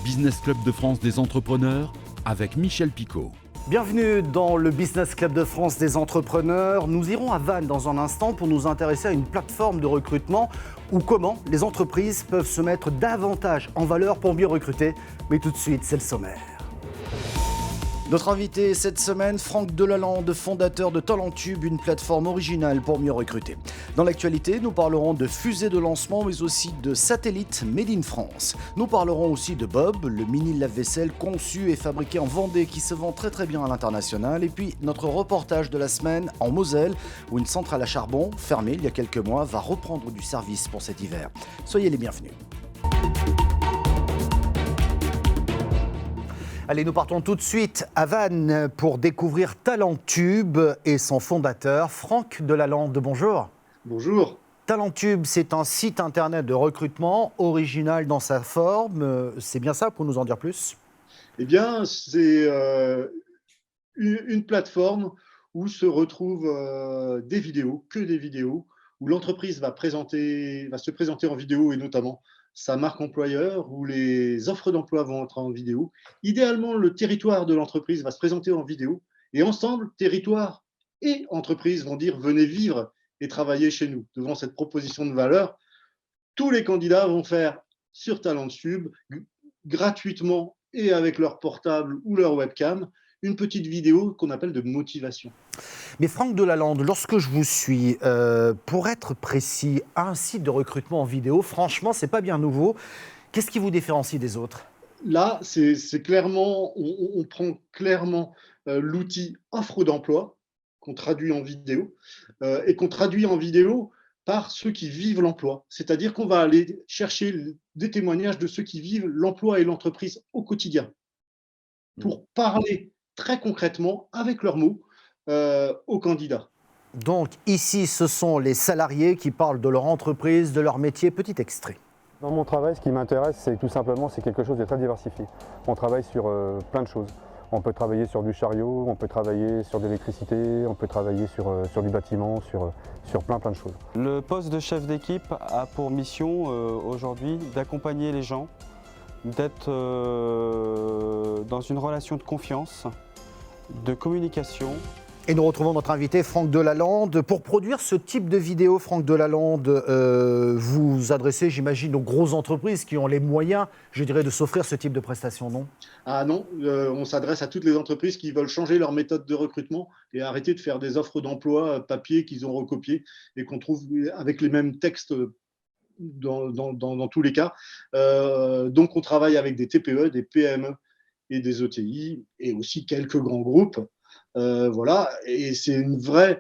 Business Club de France des entrepreneurs avec Michel Picot. Bienvenue dans le Business Club de France des entrepreneurs. Nous irons à Vannes dans un instant pour nous intéresser à une plateforme de recrutement ou comment les entreprises peuvent se mettre davantage en valeur pour mieux recruter. Mais tout de suite, c'est le sommaire. Notre invité cette semaine, Franck Delalande, fondateur de Talentube, une plateforme originale pour mieux recruter. Dans l'actualité, nous parlerons de fusées de lancement, mais aussi de satellites made in France. Nous parlerons aussi de Bob, le mini lave-vaisselle conçu et fabriqué en Vendée qui se vend très bien à l'international. Et puis notre reportage de la semaine en Moselle, où une centrale à charbon, fermée il y a quelques mois, va reprendre du service pour cet hiver. Soyez les bienvenus. Allez, nous partons tout de suite à Vannes pour découvrir Talentube et son fondateur, Franck Delalande. Bonjour. Bonjour. Talentube, c'est un site internet de recrutement original dans sa forme. C'est bien ça, pour nous en dire plus? Eh bien, c'est une plateforme où se retrouvent des vidéos, que des vidéos, où l'entreprise va se présenter en vidéo et notamment sa marque employeur, où les offres d'emploi vont entrer en vidéo. Idéalement, le territoire de l'entreprise va se présenter en vidéo et ensemble, territoire et entreprise vont dire « venez vivre et travailler chez nous ». Devant cette proposition de valeur, tous les candidats vont faire sur Talentube, gratuitement et avec leur portable ou leur webcam, une petite vidéo qu'on appelle de motivation. Mais Franck Delalande, lorsque je vous suis, pour être précis, un site de recrutement en vidéo, franchement, c'est pas bien nouveau. Qu'est-ce qui vous différencie des autres? Là, c'est clairement, on prend clairement l'outil offre d'emploi qu'on traduit en vidéo et qu'on traduit en vidéo par ceux qui vivent l'emploi. C'est-à-dire qu'on va aller chercher des témoignages de ceux qui vivent l'emploi et l'entreprise au quotidien pour parler très concrètement, avec leurs mots, aux candidats. Donc ici, ce sont les salariés qui parlent de leur entreprise, de leur métier. Petit extrait. Dans mon travail, ce qui m'intéresse, c'est tout simplement quelque chose de très diversifié. On travaille sur plein de choses. On peut travailler sur du chariot, on peut travailler sur de l'électricité, on peut travailler sur du bâtiment, sur plein de choses. Le poste de chef d'équipe a pour mission aujourd'hui d'accompagner les gens, d'être dans une relation de confiance, de communication. Et nous retrouvons notre invité Franck Delalande. Pour produire ce type de vidéo, Franck Delalande, vous vous adressez, j'imagine, aux grosses entreprises qui ont les moyens, je dirais, de s'offrir ce type de prestations, non? Ah non, on s'adresse à toutes les entreprises qui veulent changer leur méthode de recrutement et arrêter de faire des offres d'emploi papier qu'ils ont recopiées et qu'on trouve avec les mêmes textes dans tous les cas. Donc on travaille avec des TPE, des PME et des ETI et aussi quelques grands groupes. Voilà, et c'est une vraie.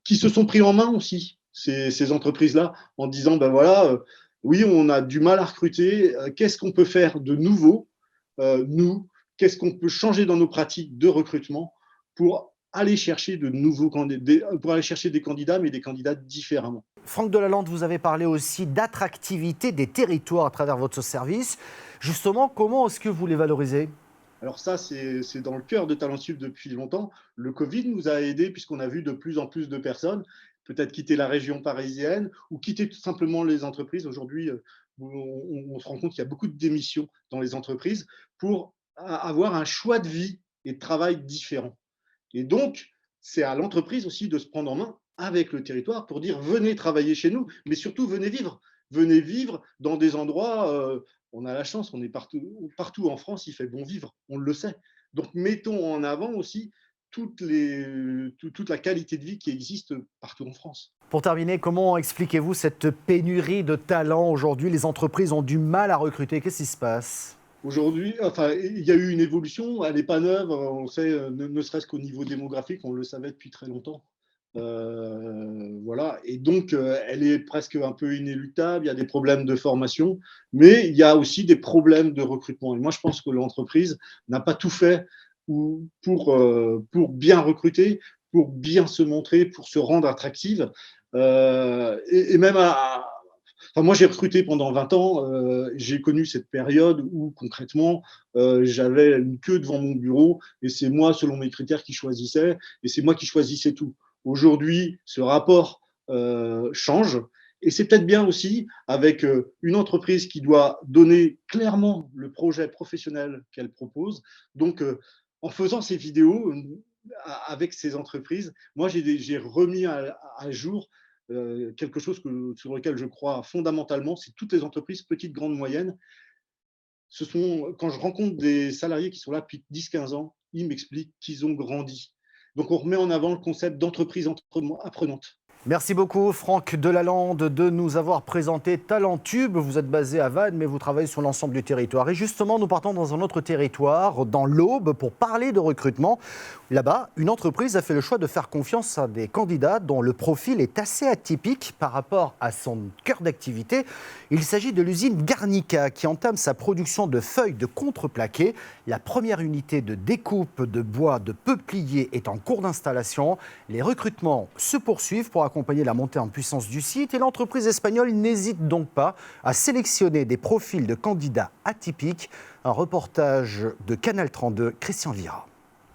Qui se sont pris en main aussi, ces entreprises-là, en disant ben voilà, oui, on a du mal à recruter, qu'est-ce qu'on peut faire de nouveau, nous, qu'est-ce qu'on peut changer dans nos pratiques de recrutement pour aller chercher de nouveaux candidats, pour aller chercher des candidats, mais des candidats différemment. Franck Delalande, vous avez parlé aussi d'attractivité des territoires à travers votre service. Justement, comment est-ce que vous les valorisez ? Alors ça, c'est dans le cœur de Talentube depuis longtemps. Le Covid nous a aidés puisqu'on a vu de plus en plus de personnes peut-être quitter la région parisienne ou quitter tout simplement les entreprises. Aujourd'hui, on se rend compte qu'il y a beaucoup de démissions dans les entreprises pour avoir un choix de vie et de travail différent. Et donc, c'est à l'entreprise aussi de se prendre en main avec le territoire pour dire venez travailler chez nous, mais surtout venez vivre. Venez vivre dans des endroits, on a la chance, on est partout en France, il fait bon vivre, on le sait. Donc mettons en avant aussi toute la qualité de vie qui existe partout en France. Pour terminer, comment expliquez-vous cette pénurie de talents aujourd'hui? Les entreprises ont du mal à recruter, qu'est-ce qui se passe? Aujourd'hui, enfin, il y a eu une évolution, elle n'est pas neuve, on sait, ne serait-ce qu'au niveau démographique, on le savait depuis très longtemps. Voilà, et donc elle est presque un peu inéluctable, il y a des problèmes de formation, mais il y a aussi des problèmes de recrutement. Et moi, je pense que l'entreprise n'a pas tout fait pour bien recruter, pour bien se montrer, pour se rendre attractive. Et même enfin, moi, j'ai recruté pendant 20 ans, j'ai connu cette période où concrètement, j'avais une queue devant mon bureau et c'est moi, selon mes critères, qui choisissais et c'est moi qui choisissais tout. Aujourd'hui, ce rapport change Et c'est peut-être bien aussi avec une entreprise qui doit donner clairement le projet professionnel qu'elle propose. Donc, en faisant ces vidéos avec ces entreprises, moi, j'ai remis à jour quelque chose sur lequel je crois fondamentalement, c'est toutes les entreprises, petites, grandes, moyennes. Quand je rencontre des salariés qui sont là depuis 10-15 ans, ils m'expliquent qu'ils ont grandi. Donc, on remet en avant le concept d'entreprise apprenante. Merci beaucoup Franck Delalande de nous avoir présenté Talentube. Vous êtes basé à Vannes, mais vous travaillez sur l'ensemble du territoire. Et justement, nous partons dans un autre territoire, dans l'Aube, pour parler de recrutement. Là-bas, une entreprise a fait le choix de faire confiance à des candidats dont le profil est assez atypique par rapport à son cœur d'activité. Il s'agit de l'usine Garnica qui entame sa production de feuilles de contreplaqué. La première unité de découpe de bois de peuplier est en cours d'installation. Les recrutements se poursuivent pour accompagner la montée en puissance du site et l'entreprise espagnole n'hésite donc pas à sélectionner des profils de candidats atypiques. Un reportage de Canal 32, Christian Vira.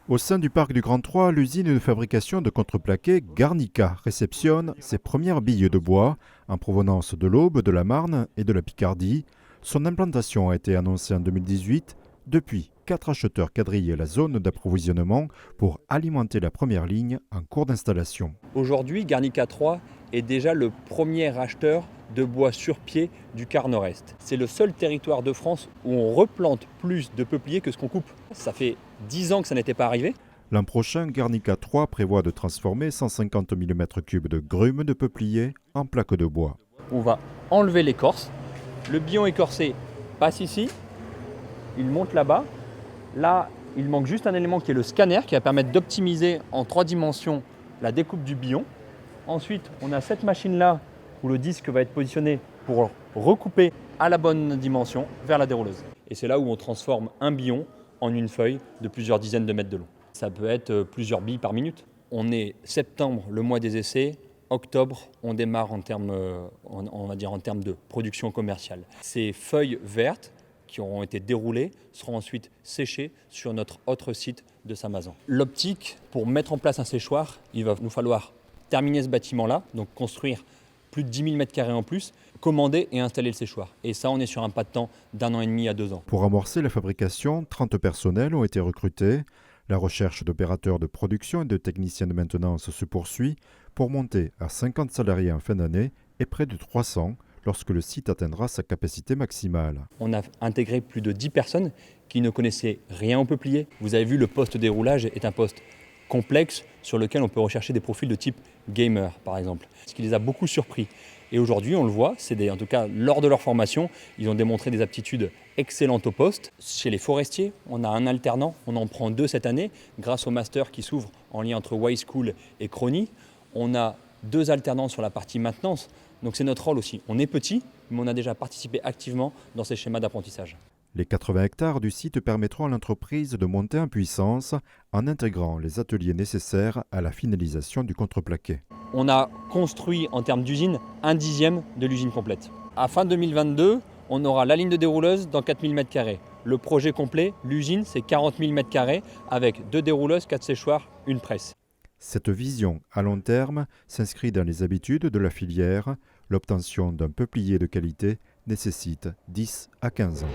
Au sein du parc du Grand 3, l'usine de fabrication de contreplaqué Garnica réceptionne ses premières billes de bois en provenance de l'Aube, de la Marne et de la Picardie. Son implantation a été annoncée en 2018. Depuis, 4 acheteurs quadrillent la zone d'approvisionnement pour alimenter la première ligne en cours d'installation. Aujourd'hui, Garnica 3 est déjà le premier acheteur de bois sur pied du quart nord-est. C'est le seul territoire de France où on replante plus de peupliers que ce qu'on coupe. Ça fait 10 ans que ça n'était pas arrivé. L'an prochain, Garnica 3 prévoit de transformer 150 000 m3 de grumes de peuplier en plaques de bois. On va enlever l'écorce. Le billon écorcé passe ici. Il monte là-bas. Là, il manque juste un élément qui est le scanner qui va permettre d'optimiser en 3 dimensions la découpe du billon. Ensuite, on a cette machine-là où le disque va être positionné pour recouper à la bonne dimension vers la dérouleuse. Et c'est là où on transforme un billon en une feuille de plusieurs dizaines de mètres de long. Ça peut être plusieurs billes par minute. On est septembre, le mois des essais. Octobre, on démarre en termes de production commerciale. Ces feuilles vertes qui auront été déroulées seront ensuite séchées sur notre autre site de Saint-Mazan. L'optique, pour mettre en place un séchoir, il va nous falloir terminer ce bâtiment-là, donc construire plus de 10 000 m² en plus, commander et installer le séchoir. Et ça, on est sur un pas de temps d'1 an et demi à 2 ans. Pour amorcer la fabrication, 30 personnels ont été recrutés. La recherche d'opérateurs de production et de techniciens de maintenance se poursuit pour monter à 50 salariés en fin d'année et près de 300 lorsque le site atteindra sa capacité maximale. On a intégré plus de 10 personnes qui ne connaissaient rien au peuplier. Vous avez vu, le poste déroulage est un poste complexe sur lequel on peut rechercher des profils de type gamer, par exemple. Ce qui les a beaucoup surpris. Et aujourd'hui, on le voit, en tout cas lors de leur formation, ils ont démontré des aptitudes excellentes au poste. Chez les forestiers, on a un alternant, on en prend 2 cette année, grâce au master qui s'ouvre en lien entre Y School et Crony. On a 2 alternants sur la partie maintenance. Donc c'est notre rôle aussi. On est petit, mais on a déjà participé activement dans ces schémas d'apprentissage. Les 80 hectares du site permettront à l'entreprise de monter en puissance en intégrant les ateliers nécessaires à la finalisation du contreplaqué. On a construit en termes d'usine 1/10 de l'usine complète. À fin 2022, on aura la ligne de dérouleuse dans 4000 m². Le projet complet, l'usine, c'est 40 000 m² avec 2 dérouleuses, 4 séchoirs, une presse. Cette vision à long terme s'inscrit dans les habitudes de la filière. L'obtention d'un peuplier de qualité nécessite 10 à 15 ans.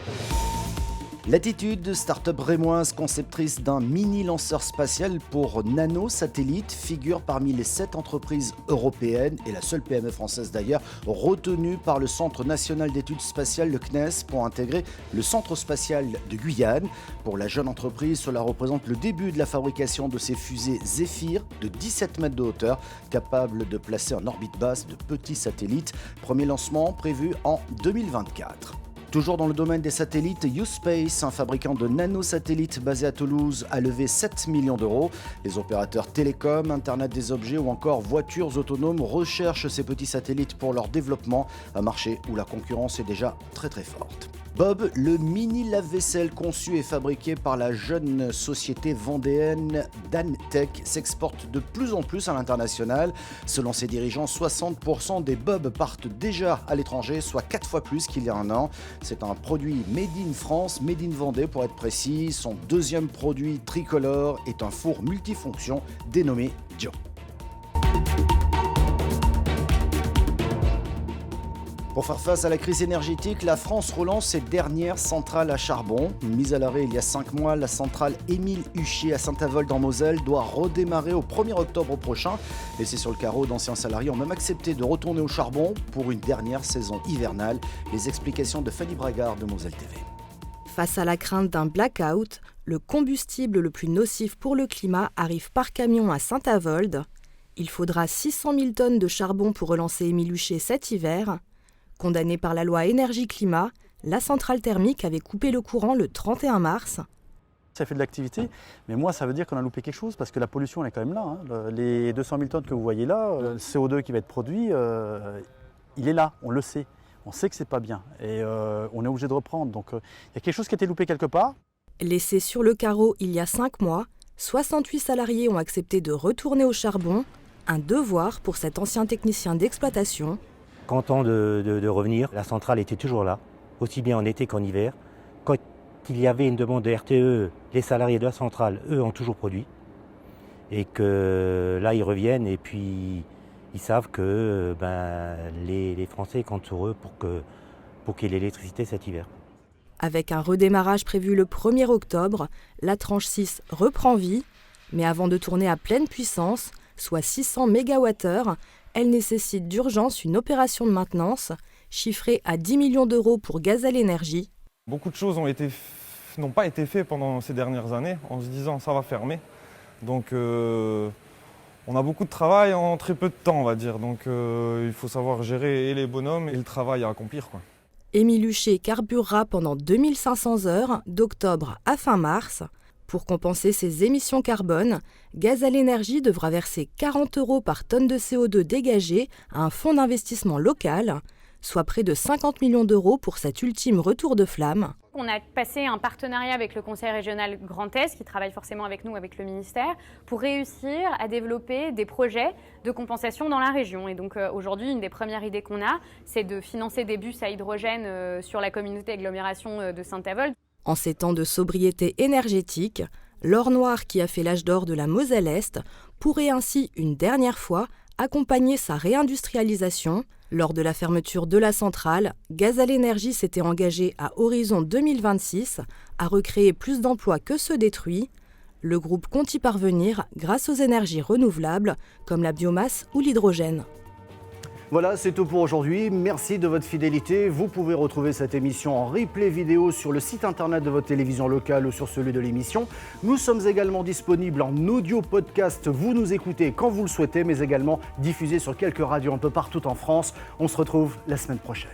Latitude, start-up rémoise conceptrice d'un mini-lanceur spatial pour nanosatellites, figure parmi les 7 entreprises européennes et la seule PME française d'ailleurs retenue par le Centre national d'études spatiales, le CNES, pour intégrer le Centre spatial de Guyane. Pour la jeune entreprise, cela représente le début de la fabrication de ces fusées Zephyr de 17 mètres de hauteur, capables de placer en orbite basse de petits satellites. Premier lancement prévu en 2024. Toujours dans le domaine des satellites, U-Space, un fabricant de nanosatellites basé à Toulouse, a levé 7 millions d'euros. Les opérateurs télécoms, Internet des objets ou encore voitures autonomes recherchent ces petits satellites pour leur développement, un marché où la concurrence est déjà très forte. Bob, le mini lave-vaisselle conçu et fabriqué par la jeune société vendéenne Dantec, s'exporte de plus en plus à l'international. Selon ses dirigeants, 60% des Bob partent déjà à l'étranger, soit 4 fois plus qu'il y a un an. C'est un produit made in France, made in Vendée pour être précis. Son deuxième produit tricolore est un four multifonction dénommé Dio. Pour faire face à la crise énergétique, la France relance ses dernières centrales à charbon. Mise à l'arrêt il y a 5 mois, la centrale Émile Huchet à Saint-Avold en Moselle doit redémarrer au 1er octobre prochain. Laissés sur le carreau, d'anciens salariés ont même accepté de retourner au charbon pour une dernière saison hivernale. Les explications de Fanny Bragard de Moselle TV. Face à la crainte d'un blackout, le combustible le plus nocif pour le climat arrive par camion à Saint-Avold. Il faudra 600 000 tonnes de charbon pour relancer Émile Huchet cet hiver. Condamnée par la loi énergie-climat, la centrale thermique avait coupé le courant le 31 mars. Ça fait de l'activité, mais moi ça veut dire qu'on a loupé quelque chose parce que la pollution elle est quand même là. Les 200 000 tonnes que vous voyez là, le CO2 qui va être produit, il est là, on le sait. On sait que c'est pas bien et on est obligé de reprendre. Donc il y a quelque chose qui a été loupé quelque part. Laissés sur le carreau il y a 5 mois, 68 salariés ont accepté de retourner au charbon, un devoir pour cet ancien technicien d'exploitation. Content de revenir, la centrale était toujours là, aussi bien en été qu'en hiver. Quand il y avait une demande de RTE, les salariés de la centrale, eux, ont toujours produit. Et que là, ils reviennent et puis ils savent que les Français comptent sur eux pour qu'il y ait l'électricité cet hiver. Avec un redémarrage prévu le 1er octobre, la tranche 6 reprend vie, mais avant de tourner à pleine puissance, soit 600 MWh, elle nécessite d'urgence une opération de maintenance, chiffrée à 10 millions d'euros pour Gazelle Énergie. Beaucoup de choses n'ont pas été faites pendant ces dernières années, en se disant ça va fermer. Donc on a beaucoup de travail en très peu de temps, on va dire. Donc il faut savoir gérer et les bonhommes et le travail à accomplir, quoi. Émile Huchet carburera pendant 2500 heures, d'octobre à fin mars. Pour compenser ses émissions carbone, Gazelle Énergie devra verser 40 € par tonne de CO2 dégagé à un fonds d'investissement local, soit près de 50 millions d'euros pour cet ultime retour de flamme. On a passé un partenariat avec le Conseil régional Grand Est, qui travaille forcément avec nous, avec le ministère, pour réussir à développer des projets de compensation dans la région. Et donc aujourd'hui, une des premières idées qu'on a, c'est de financer des bus à hydrogène sur la communauté agglomération de Saint-Avold. En ces temps de sobriété énergétique, l'or noir qui a fait l'âge d'or de la Moselle-Est pourrait ainsi une dernière fois accompagner sa réindustrialisation. Lors de la fermeture de la centrale, Gazelle Énergie s'était engagé à horizon 2026 à recréer plus d'emplois que ceux détruits. Le groupe compte y parvenir grâce aux énergies renouvelables comme la biomasse ou l'hydrogène. Voilà, c'est tout pour aujourd'hui. Merci de votre fidélité. Vous pouvez retrouver cette émission en replay vidéo sur le site internet de votre télévision locale ou sur celui de l'émission. Nous sommes également disponibles en audio podcast. Vous nous écoutez quand vous le souhaitez, mais également diffusés sur quelques radios un peu partout en France. On se retrouve la semaine prochaine.